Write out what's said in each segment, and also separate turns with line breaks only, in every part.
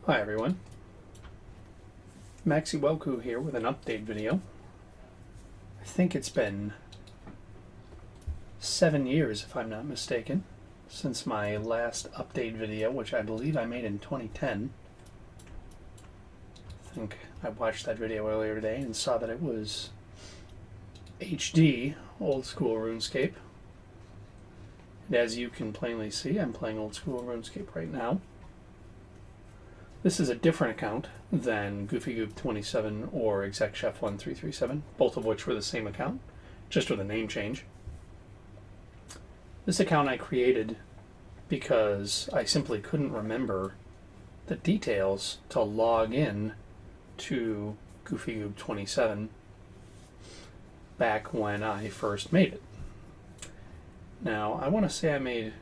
Hi everyone, Maxi Welku here with an update video. I think it's been 7 years, if I'm not mistaken, since my last update video, which I believe I made in 2010. I think I watched that video earlier today and saw that it was HD, old school RuneScape. And as you can plainly see, I'm playing old school RuneScape right now. This is a different account than GoofyGoop27 or ExecChef1337, both of which were the same account, just with a name change. This account I created because I simply couldn't remember the details to log in to GoofyGoop27 back when I first made it. Now, I want to say I made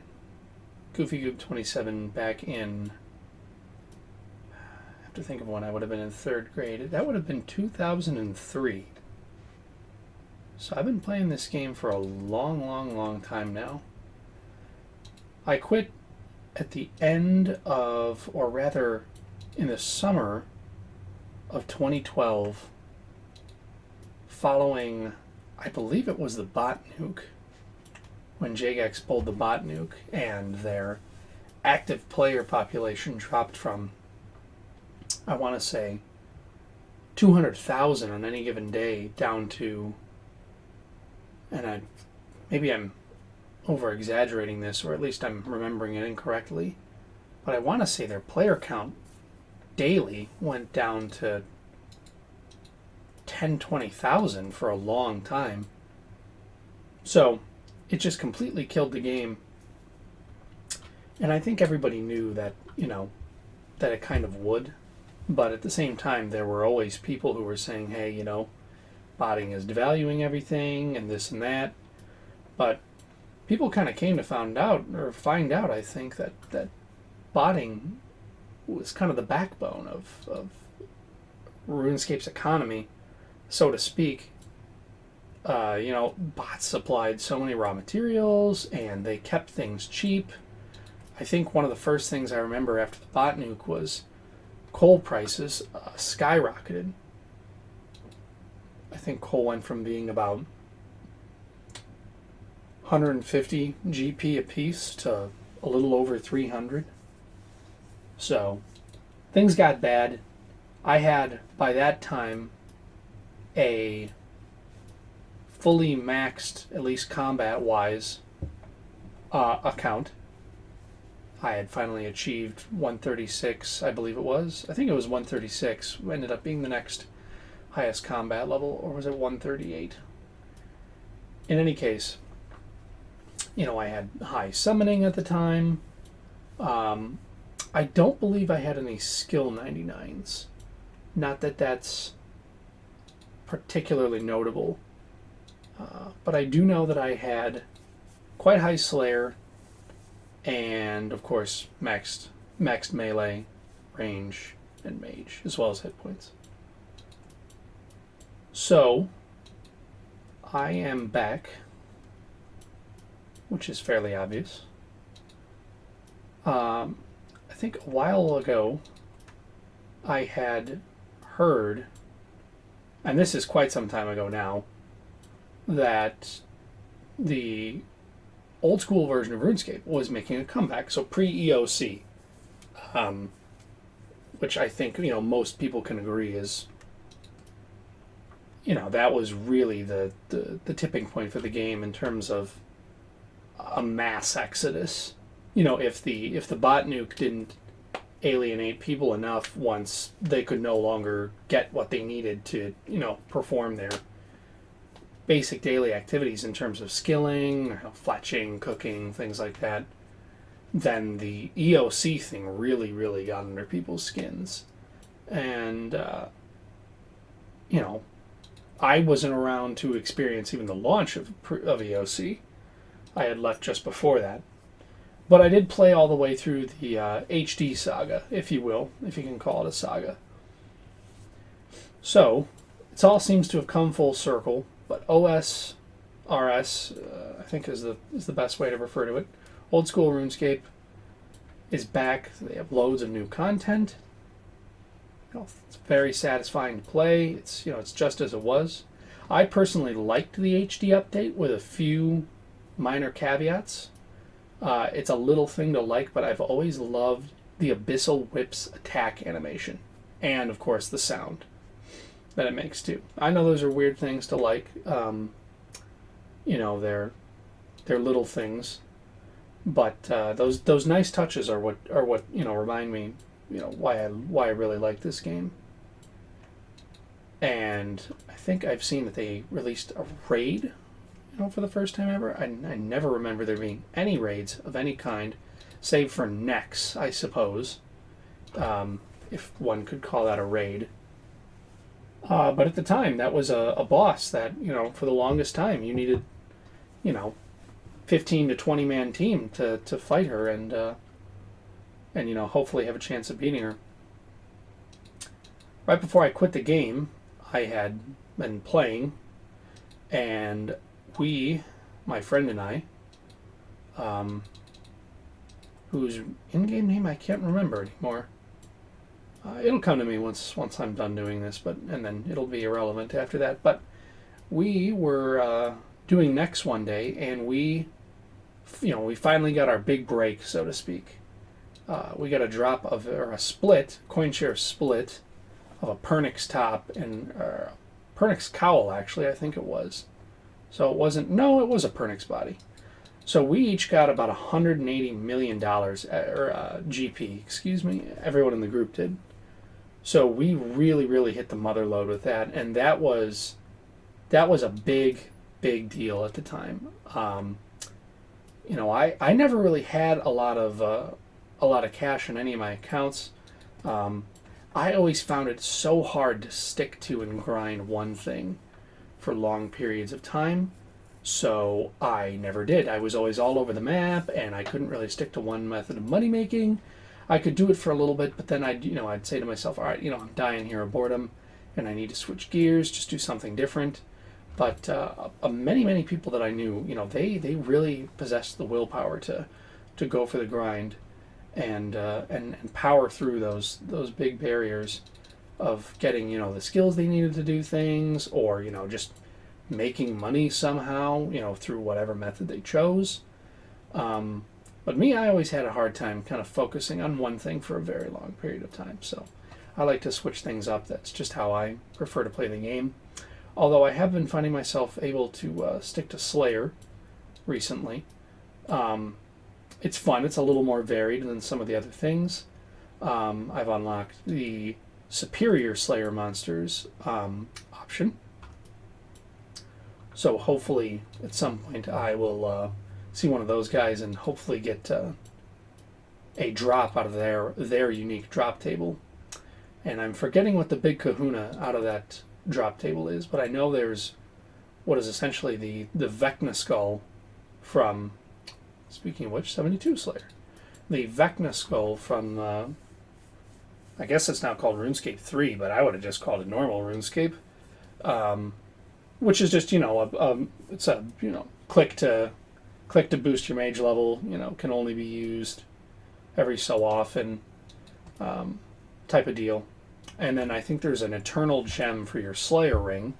GoofyGoop27 back in, to think of when I would have been in 3rd grade. That would have been 2003. So I've been playing this game for a long time now. I quit at the end of, or rather in the summer of 2012, following, I believe it was the bot nuke, when Jagex pulled the bot nuke and their active player population dropped from, I want to say, 200,000 on any given day down to, and maybe I'm over-exaggerating this, or at least I'm remembering it incorrectly, but I want to say their player count daily went down to 10-20,000 for a long time. So it just completely killed the game. And I think everybody knew that, that it kind of would. But at the same time, there were always people who were saying, hey, botting is devaluing everything and this and that. But people kind of came to find out, I think, that botting was kind of the backbone of RuneScape's economy, so to speak. Bots supplied so many raw materials and they kept things cheap. I think one of the first things I remember after the bot nuke was coal prices skyrocketed. I think coal went from being about 150 GP a piece to a little over 300. So things got bad. I had, by that time, a fully maxed, at least combat-wise, account. I had finally achieved 136, I believe it was. I think it was 136. Ended up being the next highest combat level, or was it 138? In any case, I had high summoning at the time. I don't believe I had any skill 99s. Not that that's particularly notable. But I do know that I had quite high Slayer, and of course maxed melee, range, and mage, as well as hit points. So I am back, which is fairly obvious. I think a while ago I had heard, and this is quite some time ago now, that the old school version of RuneScape was making a comeback, so pre-EOC, which I think most people can agree is that was really the tipping point for the game in terms of a mass exodus. If the bot nuke didn't alienate people enough once they could no longer get what they needed to perform their basic daily activities in terms of skilling, fletching, cooking, things like that, then the EOC thing really got under people's skins. And, I wasn't around to experience even the launch of EOC. I had left just before that. But I did play all the way through the HD saga, if you will, if you can call it a saga. So, it all seems to have come full circle. But OSRS, I think is the best way to refer to it. Old school RuneScape is back. They have loads of new content. it's very satisfying to play. It's just as it was. I personally liked the HD update with a few minor caveats. It's a little thing to like, but I've always loved the Abyssal Whip's attack animation, and of course the sound that it makes too. I know those are weird things to like. They're little things, but those nice touches are what remind me why I really like this game. And I think I've seen that they released a raid, for the first time ever. I never remember there being any raids of any kind, save for Nex, I suppose, if one could call that a raid. But at the time, that was a boss that, for the longest time, you needed, 15 to 20 man team to fight her and hopefully have a chance of beating her. Right before I quit the game, I had been playing, and my friend and I, whose in-game name I can't remember anymore. It'll come to me once I'm done doing this, and then it'll be irrelevant after that. But we were doing Nex one day, and we finally got our big break, so to speak. We got a drop or a split, coin share split, of a Pernix top and Pernix cowl, actually, I think it was. So it was a Pernix body. So we each got about $180 million, or GP, excuse me. Everyone in the group did. So we really, really hit the mother load with that, and that was a big, big deal at the time. I never really had a lot of cash in any of my accounts. I always found it so hard to stick to and grind one thing for long periods of time, so I never did. I was always all over the map, and I couldn't really stick to one method of money making. I could do it for a little bit, but then I'd say to myself, all right, I'm dying here of boredom, and I need to switch gears, just do something different. But many people that I knew, they really possessed the willpower to go for the grind, and power through those big barriers of getting the skills they needed to do things, or just making money somehow through whatever method they chose. But me, I always had a hard time kind of focusing on one thing for a very long period of time. So I like to switch things up. That's just how I prefer to play the game. Although I have been finding myself able to stick to Slayer recently. It's fun. It's a little more varied than some of the other things. I've unlocked the superior Slayer monsters option. So hopefully at some point I will see one of those guys and hopefully get a drop out of their unique drop table. And I'm forgetting what the big kahuna out of that drop table is, but I know there's what is essentially the Vecna skull from, speaking of which, 72 Slayer. The Vecna skull from, I guess it's now called RuneScape 3, but I would have just called it normal RuneScape, which is just, it's a, click to boost your mage level, can only be used every so often type of deal. And then I think there's an eternal gem for your Slayer ring.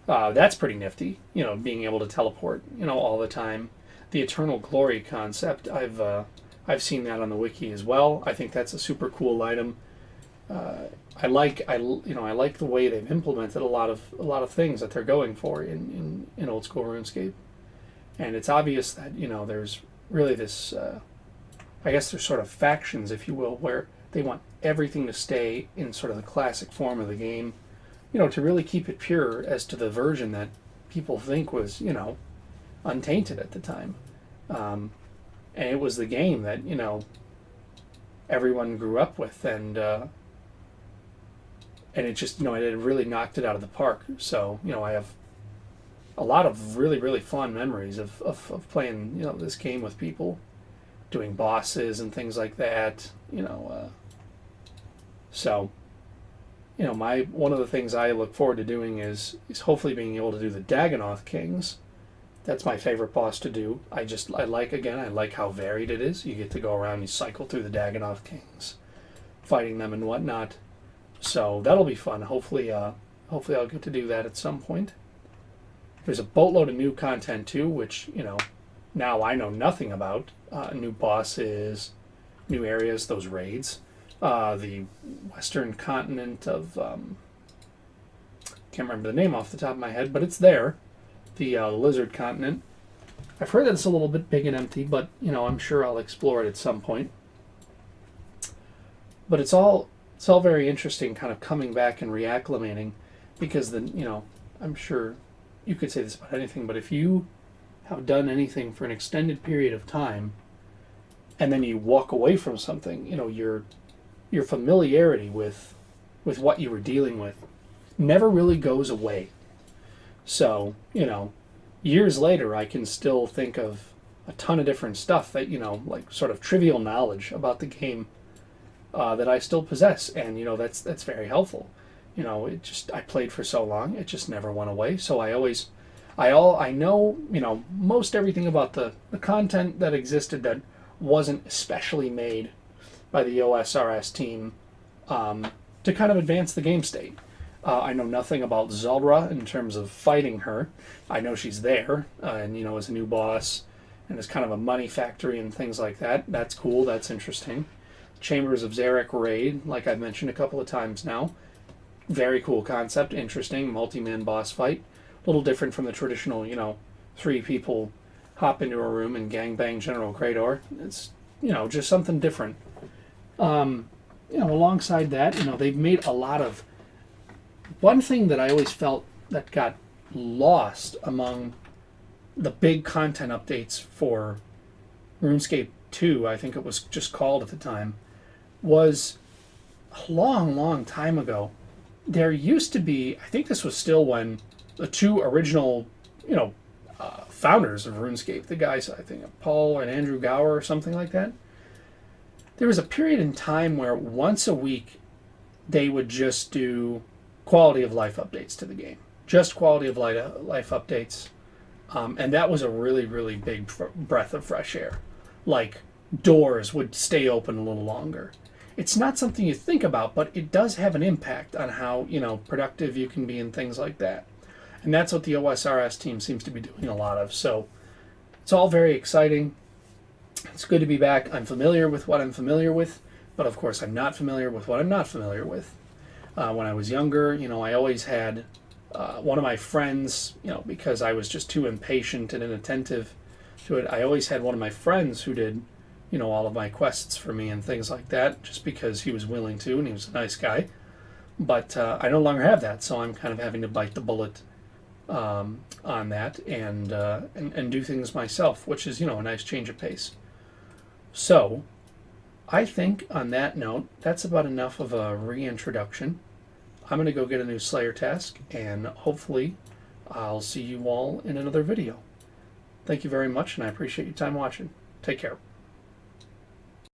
That's pretty nifty, being able to teleport, all the time. The Eternal Glory concept, I've seen that on the wiki as well. I think that's a super cool item. I like the way they've implemented a lot of things that they're going for in old school RuneScape. And it's obvious that, there's really this, I guess there's sort of factions, if you will, where they want everything to stay in sort of the classic form of the game, to really keep it pure as to the version that people think was, untainted at the time. And it was the game that, everyone grew up with, and it just, it really knocked it out of the park. So, I have a lot of really, really fond memories of playing, this game with people, doing bosses and things like that, so, one of the things I look forward to doing is hopefully being able to do the Dagannoth Kings. That's my favorite boss to do. I like how varied it is. You get to go around, you cycle through the Dagannoth Kings, fighting them and whatnot. So that'll be fun. Hopefully I'll get to do that at some point. There's a boatload of new content too, which, now I know nothing about. New bosses, new areas, those raids. The western continent of, can't remember the name off the top of my head, but it's there. The lizard continent. I've heard that it's a little bit big and empty, but, I'm sure I'll explore it at some point. But it's all very interesting, kind of coming back and reacclimating, because I'm sure you could say this about anything, but if you have done anything for an extended period of time, and then you walk away from something, your familiarity with what you were dealing with never really goes away. So, years later, I can still think of a ton of different stuff that, like sort of trivial knowledge about the game that I still possess, and that's very helpful. I played for so long, it just never went away. So I know most everything about the content that existed that wasn't especially made by the OSRS team to kind of advance the game state. I know nothing about Zulrah in terms of fighting her. I know she's there, and as a new boss, and as kind of a money factory and things like that. That's cool. That's interesting. Chambers of Zarek raid, like I've mentioned a couple of times now. Very cool concept, interesting, multi-man boss fight. A little different from the traditional, 3 people hop into a room and gangbang General Krator. It's, just something different. Alongside that, they've made a lot of... One thing that I always felt that got lost among the big content updates for RuneScape 2, I think it was just called at the time, was a long, long time ago. There used to be, I think this was still when the 2 original, founders of RuneScape, the guys, I think Paul and Andrew Gower or something like that, there was a period in time where once a week they would just do quality of life updates to the game. Just quality of life updates. And that was a really, really big breath of fresh air. Like, doors would stay open a little longer. It's not something you think about, but it does have an impact on how, productive you can be and things like that. And that's what the OSRS team seems to be doing a lot of. So it's all very exciting. It's good to be back. I'm familiar with what I'm familiar with, but of course I'm not familiar with what I'm not familiar with. When I was younger, I always had one of my friends, because I was just too impatient and inattentive to it, I always had one of my friends who did, all of my quests for me and things like that, just because he was willing to and he was a nice guy. But I no longer have that, so I'm kind of having to bite the bullet on that and do things myself, which is, a nice change of pace. So I think on that note, that's about enough of a reintroduction. I'm going to go get a new Slayer task, and hopefully I'll see you all in another video. Thank you very much, and I appreciate your time watching. Take care.